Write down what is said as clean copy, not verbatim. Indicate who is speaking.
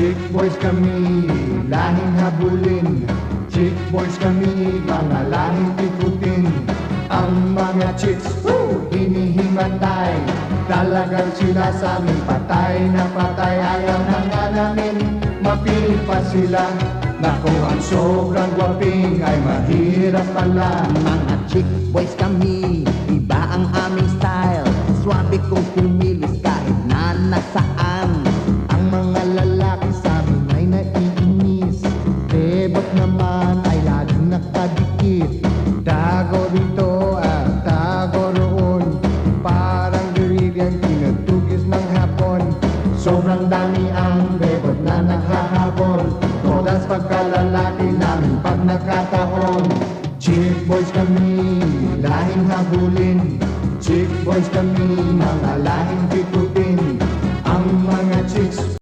Speaker 1: Chick boys kami, lahing habulin. Chick boys kami, mga lahing ikutin. Ang mga chicks, hinihimatay. Talagang sila sa amin, patay na patay. Ayaw na nga namin, mapili pa sila. Naku, ang sobrang gwaping ay mahirap pala.
Speaker 2: Mga chick boys kami, iba ang aming style. Swabe kong kumilos kahit na nasaan.
Speaker 1: Ang mga lalaki sa amin ay naiinis. Bebot naman ay laging nakadikit. Tago rito at tago roon. Parang guerrillang tinutugis ng hapon. Sobrang dami ang bebot na naghahabol. Todas pagkalalaki namin pag nakataon. Chick boys kami, lahing habulin. Chick boys kami, mga lahing pito.